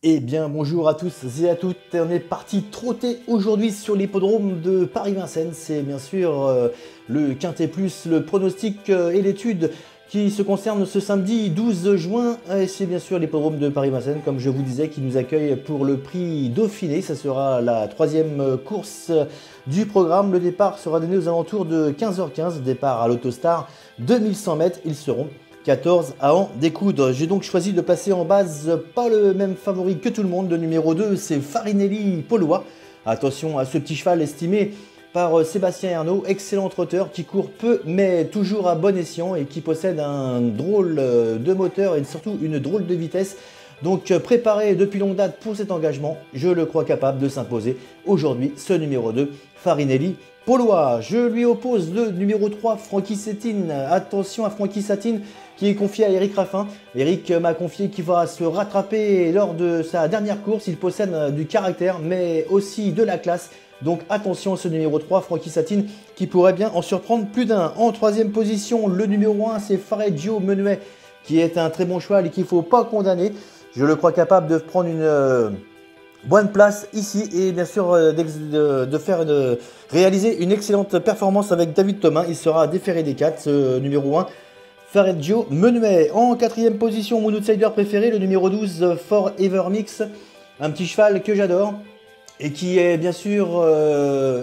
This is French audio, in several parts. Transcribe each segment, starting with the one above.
Eh bien bonjour à tous et à toutes, on est parti trotter aujourd'hui sur l'hippodrome de Paris-Vincennes. C'est bien sûr le Quintet Plus, le pronostic et l'étude qui se concerne ce samedi 12 juin. Et c'est bien sûr l'hippodrome de Paris-Vincennes, comme je vous disais, qui nous accueille pour le prix Dauphiné. Ça sera la troisième course du programme. Le départ sera donné aux alentours de 15h15, départ à l'Autostar, 2100 mètres. Ils seront 14 à en découdre. J'ai donc choisi de placer en base pas le même favori que tout le monde. Le numéro 2, c'est Farinelli Polois. Attention à ce petit cheval estimé par Sébastien Ernaud, excellent trotteur qui court peu mais toujours à bon escient et qui possède un drôle de moteur et surtout une drôle de vitesse. Donc préparé depuis longue date pour cet engagement, je le crois capable de s'imposer aujourd'hui ce numéro 2, Farinelli Polois. Je lui oppose le numéro 3, Francky Satine. Attention à Francky Satine qui est confié à Eric Raffin. Eric m'a confié qu'il va se rattraper lors de sa dernière course. Il possède du caractère mais aussi de la classe. Donc attention à ce numéro 3, Francky Satine, qui pourrait bien en surprendre plus d'un. En troisième position, le numéro 1, c'est Fareggio Menuet, qui est un très bon cheval et qu'il ne faut pas condamner. Je le crois capable de prendre une bonne place ici et bien sûr réaliser une excellente performance avec David Thomas. Il sera déféré des 4, ce numéro 1, Fareggio Menuet. En quatrième position, mon outsider préféré, le numéro 12, Forever Mix, un petit cheval que j'adore et qui est bien sûr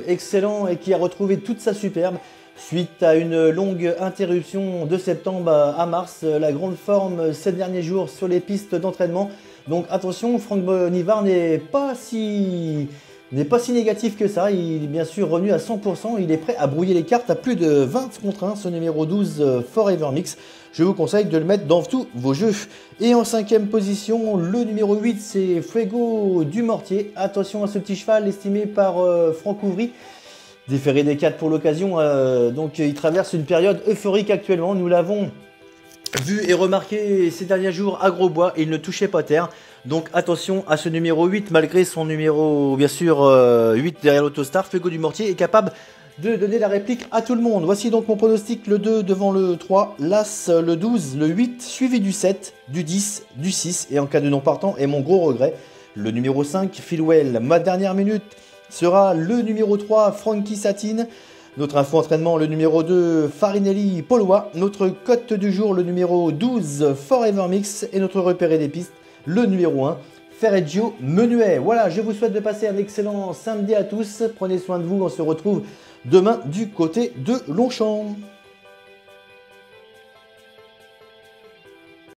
excellent et qui a retrouvé toute sa superbe suite à une longue interruption de septembre à mars. La grande forme ces derniers jours sur les pistes d'entraînement. Donc attention, Franck Bonnivard n'est pas si négatif que ça. Il est bien sûr revenu à 100%. Il est prêt à brouiller les cartes à plus de 20 contre 1. Ce numéro 12, Forever Mix. Je vous conseille de le mettre dans tous vos jeux. Et en cinquième position, le numéro 8, c'est Fuego du Mortier. Attention à ce petit cheval estimé par Franck Ouvry. Déféré des 4 pour l'occasion. Donc il traverse une période euphorique actuellement. Nous l'avons vu et remarqué ces derniers jours à Grosbois, il ne touchait pas terre. Donc attention à ce numéro 8, malgré son numéro bien sûr 8 derrière l'Autostar. Fuego du Mortier est capable de donner la réplique à tout le monde. Voici donc mon pronostic, le 2 devant le 3, l'As, le 12, le 8, suivi du 7, du 10, du 6. Et en cas de non partant, et mon gros regret, le numéro 5, Philwell. Ma dernière minute sera le numéro 3, Francky Satine. Notre info entraînement, le numéro 2, Farinelli Polois. Notre cote du jour, le numéro 12, Forever Mix. Et notre repéré des pistes, le numéro 1, Fareggio Menuet. Voilà, je vous souhaite de passer un excellent samedi à tous. Prenez soin de vous, on se retrouve demain du côté de Longchamp.